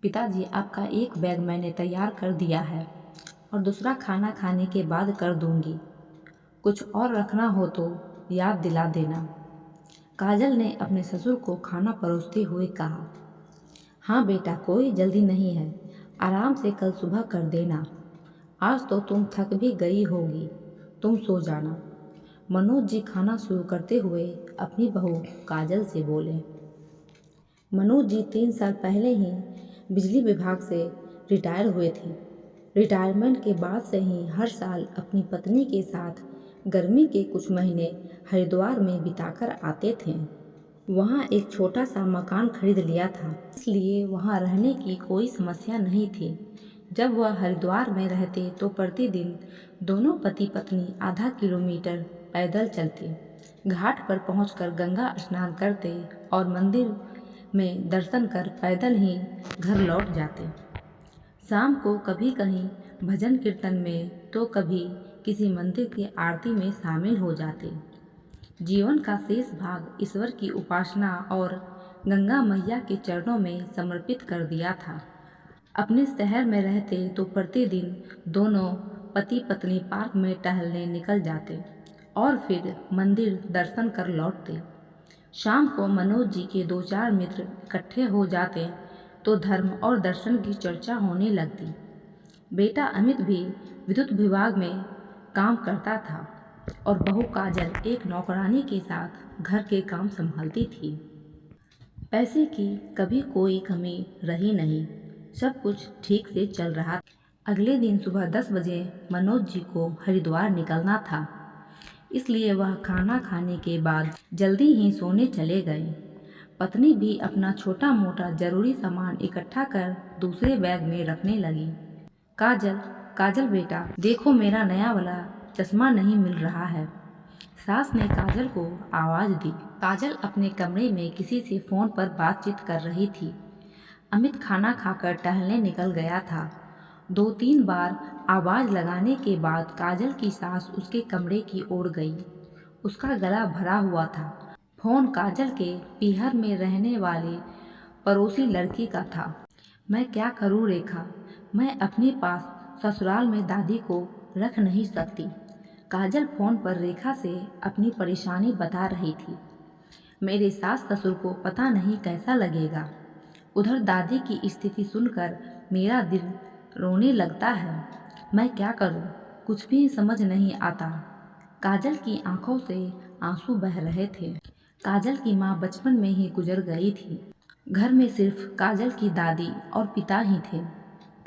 पिताजी, आपका एक बैग मैंने तैयार कर दिया है और दूसरा खाना खाने के बाद कर दूंगी। कुछ और रखना हो तो याद दिला देना। काजल ने अपने ससुर को खाना परोसते हुए कहा। हाँ बेटा, कोई जल्दी नहीं है, आराम से कल सुबह कर देना। आज तो तुम थक भी गई होगी, तुम सो जाना। मनोज जी खाना शुरू करते हुए अपनी बहू काजल से बोले। मनोज जी 3 साल पहले ही बिजली विभाग से रिटायर हुए थे। रिटायरमेंट के बाद से ही हर साल अपनी पत्नी के साथ गर्मी के कुछ महीने हरिद्वार में बिताकर आते थे। वहाँ एक छोटा सा मकान खरीद लिया था, इसलिए वहाँ रहने की कोई समस्या नहीं थी। जब वह हरिद्वार में रहते तो प्रतिदिन दोनों पति पत्नी आधा किलोमीटर पैदल चलते, घाट पर पहुंचकर गंगा स्नान करते और मंदिर में दर्शन कर पैदल ही घर लौट जाते। शाम को कभी कहीं भजन कीर्तन में तो कभी किसी मंदिर की आरती में शामिल हो जाते। जीवन का शेष भाग ईश्वर की उपासना और गंगा मैया के चरणों में समर्पित कर दिया था। अपने शहर में रहते तो प्रतिदिन दोनों पति पत्नी पार्क में टहलने निकल जाते और फिर मंदिर दर्शन कर लौटते। शाम को मनोज जी के 2-4 मित्र इकट्ठे हो जाते तो धर्म और दर्शन की चर्चा होने लगती। बेटा अमित भी विद्युत विभाग में काम करता था और बहू काजल एक नौकरानी के साथ घर के काम संभालती थी। पैसे की कभी कोई कमी रही नहीं, सब कुछ ठीक से चल रहा था। अगले दिन सुबह 10 बजे मनोज जी को हरिद्वार निकलना था, इसलिए वह खाना खाने के बाद जल्दी ही सोने चले गए। पत्नी भी अपना छोटा मोटा जरूरी सामान इकट्ठा कर दूसरे बैग में रखने लगी। काजल, काजल बेटा, देखो मेरा नया वाला चश्मा नहीं मिल रहा है। सास ने काजल को आवाज़ दी। काजल अपने कमरे में किसी से फ़ोन पर बातचीत कर रही थी। अमित खाना खाकर टहलने निकल गया था। 2-3 बार आवाज़ लगाने के बाद काजल की सास उसके कमरे की ओर गई। उसका गला भरा हुआ था। फ़ोन काजल के पीहर में रहने वाली पड़ोसी लड़की का था। मैं क्या करूं रेखा, मैं अपने पास ससुराल में दादी को रख नहीं सकती। काजल फ़ोन पर रेखा से अपनी परेशानी बता रही थी। मेरे सास ससुर को पता नहीं कैसा लगेगा। उधर दादी की स्थिति सुनकर मेरा दिल रोने लगता है। मैं क्या करूं, कुछ भी समझ नहीं आता। काजल की आंखों से आंसू बह रहे थे। काजल की माँ बचपन में ही गुजर गई थी। घर में सिर्फ काजल की दादी और पिता ही थे।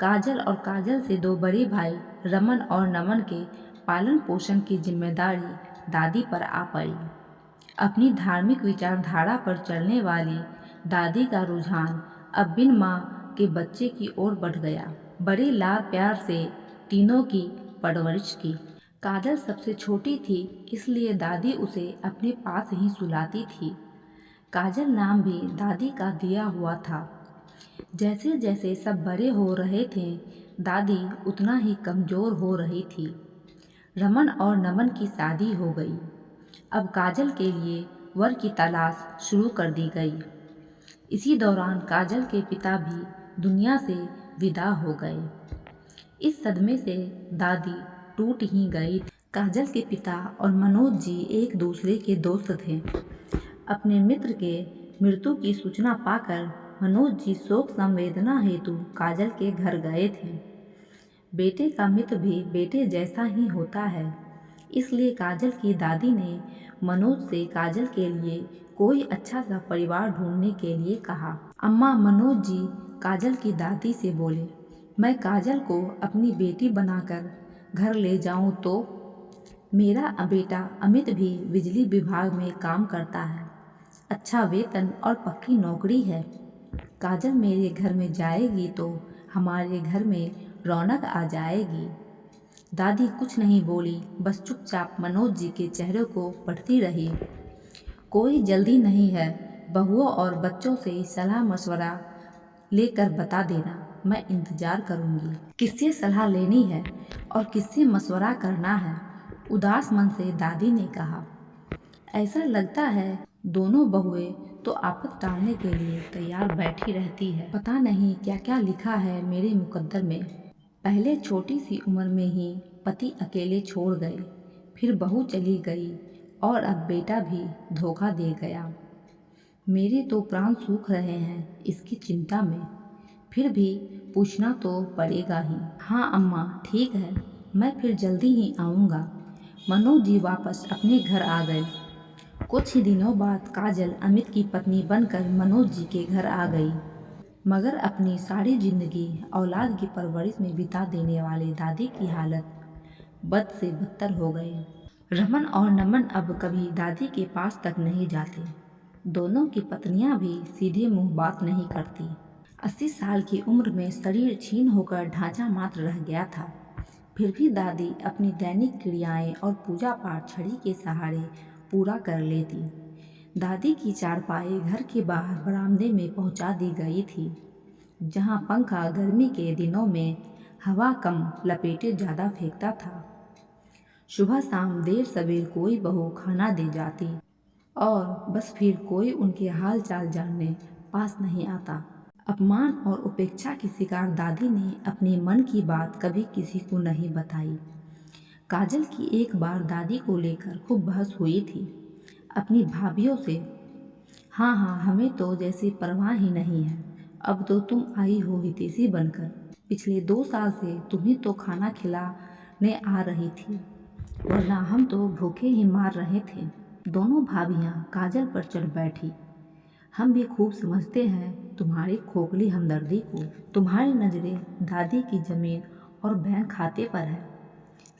काजल और काजल से 2 बड़े भाई रमन और नमन के पालन पोषण की जिम्मेदारी दादी पर आ पड़ी। अपनी धार्मिक विचारधारा पर चलने वाली दादी का रुझान अब बिन माँ के बच्चे की ओर बढ़ गया। बड़े लाड़ प्यार से तीनों की परवरिश की। काजल सबसे छोटी थी, इसलिए दादी उसे अपने पास ही सुलाती थी। काजल नाम भी दादी का दिया हुआ था। जैसे जैसे सब बड़े हो रहे थे, दादी उतना ही कमज़ोर हो रही थी। रमन और नमन की शादी हो गई। अब काजल के लिए वर की तलाश शुरू कर दी गई। इसी दौरान काजल के पिता भी दुनिया से विदा हो गए। इस सदमे से दादी टूट ही गई। काजल के पिता और मनोज जी एक दूसरे के दोस्त थे। अपने मित्र के मृत्यु की सूचना पाकर मनोज जी शोक संवेदना हेतु काजल के घर गए थे। बेटे का मित्र भी बेटे जैसा ही होता है, इसलिए काजल की दादी ने मनोज से काजल के लिए कोई अच्छा सा परिवार ढूंढने के लिए कहा। अम्मा, मनोज जी काजल की दादी से बोले, मैं काजल को अपनी बेटी बनाकर घर ले जाऊं तो? मेरा बेटा अमित भी बिजली विभाग में काम करता है, अच्छा वेतन और पक्की नौकरी है। काजल मेरे घर में जाएगी तो हमारे घर में रौनक आ जाएगी। दादी कुछ नहीं बोली, बस चुपचाप मनोज जी के चेहरे को पढ़ती रही। कोई जल्दी नहीं है, बहुओं और बच्चों से सलाह मशवरा लेकर बता देना, मैं इंतज़ार करूँगी। किससे सलाह लेनी है और किससे मशवरा करना है? उदास मन से दादी ने कहा। ऐसा लगता है दोनों बहुएं तो आपत टालने के लिए तैयार बैठी रहती है। पता नहीं क्या क्या लिखा है मेरे मुकद्दर में। पहले छोटी सी उम्र में ही पति अकेले छोड़ गए, फिर बहू चली गई और अब बेटा भी धोखा दे गया। मेरे तो प्राण सूख रहे हैं इसकी चिंता में, फिर भी पूछना तो पड़ेगा ही। हाँ अम्मा ठीक है, मैं फिर जल्दी ही आऊँगा। मनोज जी वापस अपने घर आ गए। कुछ ही दिनों बाद काजल अमित की पत्नी बनकर मनोज जी के घर आ गई, मगर अपनी सारी जिंदगी औलाद की परवरिश में बिता देने वाले दादी की हालत बद से बदतर हो गई। रमन और नमन अब कभी दादी के पास तक नहीं जाते। दोनों की पत्नियां भी सीधे मुंह बात नहीं करती। 80 साल की उम्र में शरीर क्षीण होकर ढांचा मात्र रह गया था, फिर भी दादी अपनी दैनिक क्रियाएं और पूजा पाठ छड़ी के सहारे पूरा कर लेती। दादी की चारपाई घर के बाहर बरामदे में पहुंचा दी गई थी, जहां पंखा गर्मी के दिनों में हवा कम लपेटे ज़्यादा फेंकता था। सुबह शाम देर सवेर कोई बहू खाना दे जाती और बस फिर कोई उनके हाल चाल जानने पास नहीं आता। अपमान और उपेक्षा की शिकार दादी ने अपने मन की बात कभी किसी को नहीं बताई। काजल की एक बार दादी को लेकर खूब बहस हुई थी अपनी भाभीियों से। हाँ हाँ, हमें तो जैसे परवाह ही नहीं है, अब तो तुम आई हो हितैषी बनकर। पिछले 2 साल से तुम्हें तो खाना खिलाने आ रही थी, वरना हम तो भूखे ही मार रहे थे। दोनों भाभियां काजल पर चढ़ बैठी। हम भी खूब समझते हैं तुम्हारी खोखली हमदर्दी को। तुम्हारी नज़रें दादी की ज़मीन और बहन खाते पर है।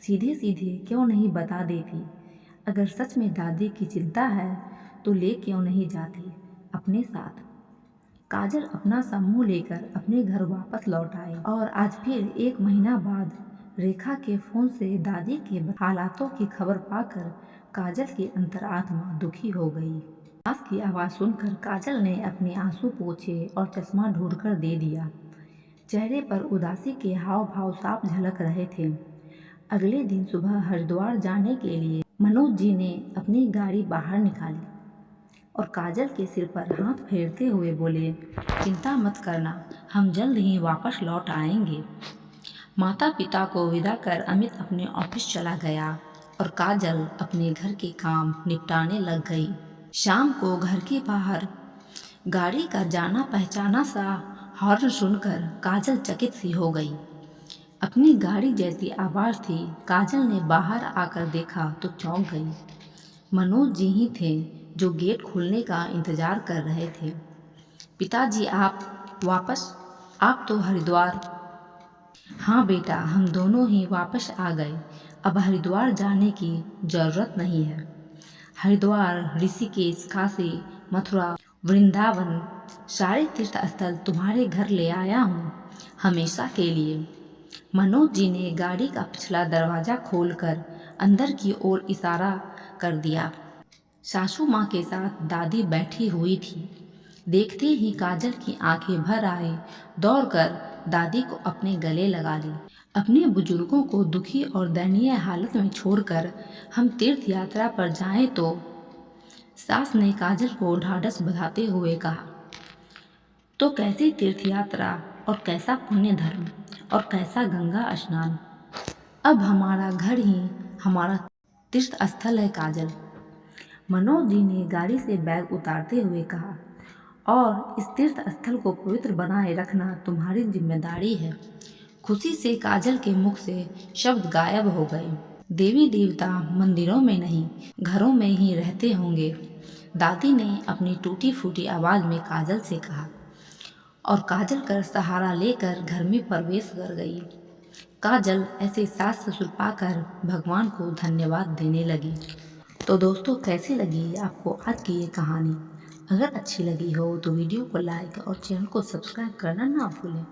सीधे सीधे क्यों नहीं बता देती? अगर सच में दादी की चिंता है तो ले क्यों नहीं जाती अपने साथ? काजल अपना समूह लेकर अपने घर वापस लौट आई और आज फिर 1 महीना बाद रेखा के फ़ोन से दादी के हालातों की खबर पाकर काजल की अंतरात्मा दुखी हो गई। सास की आवाज़ सुनकर काजल ने अपने आंसू पोंछे और चश्मा ढूंढकर दे दिया। चेहरे पर उदासी के हाव भाव साफ झलक रहे थे। अगले दिन सुबह हरिद्वार जाने के लिए मनोज जी ने अपनी गाड़ी बाहर निकाली और काजल के सिर पर हाथ फेरते हुए बोले, चिंता मत करना, हम जल्द ही वापस लौट आएंगे। माता पिता को विदा कर अमित अपने ऑफिस चला गया और काजल अपने घर के काम निपटाने लग गई। शाम को घर के बाहर गाड़ी का जाना पहचाना सा हॉर्न सुनकर काजल चकित सी हो गई। अपनी गाड़ी जैसी आवाज़ थी। काजल ने बाहर आकर देखा तो चौंक गई। मनोज जी ही थे जो गेट खोलने का इंतज़ार कर रहे थे। पिताजी आप वापस? आप तो हरिद्वार। हाँ बेटा, हम दोनों ही वापस आ गए। अब हरिद्वार जाने की ज़रूरत नहीं है। हरिद्वार, ऋषिकेश, काशी, मथुरा, वृंदावन सारे तीर्थ स्थल तुम्हारे घर ले आया हूँ, हमेशा के लिए। मनोज जी ने गाड़ी का पिछला दरवाज़ा खोलकर अंदर की ओर इशारा कर दिया। सासू माँ के साथ दादी बैठी हुई थी। देखते ही काजल की आंखें भर आई। दौड़कर दादी को अपने गले लगा ली। अपने बुजुर्गों को दुखी और दयनीय हालत में छोड़कर हम तीर्थ यात्रा पर जाएं तो? सास ने काजल को ढाढ़स बंधाते हुए कहा। तो कैसी तीर्थ यात्रा और कैसा पुण्य धर्म और कैसा गंगा स्नान? अब हमारा घर ही हमारा तीर्थ स्थल है काजल। मनोज जी ने गाड़ी से बैग उतारते हुए कहा, और इस तीर्थ स्थल को पवित्र बनाए रखना तुम्हारी जिम्मेदारी है। खुशी से काजल के मुख से शब्द गायब हो गए। देवी देवता मंदिरों में नहीं, घरों में ही रहते होंगे, दादी ने अपनी टूटी फूटी आवाज़ में काजल से कहा और काजल कर सहारा लेकर घर में प्रवेश कर गई। काजल ऐसे सास ससुर पाकर भगवान को धन्यवाद देने लगी। तो दोस्तों, कैसी लगी आपको आज की ये कहानी? अगर अच्छी लगी हो तो वीडियो को लाइक और चैनल को सब्सक्राइब करना ना भूलें।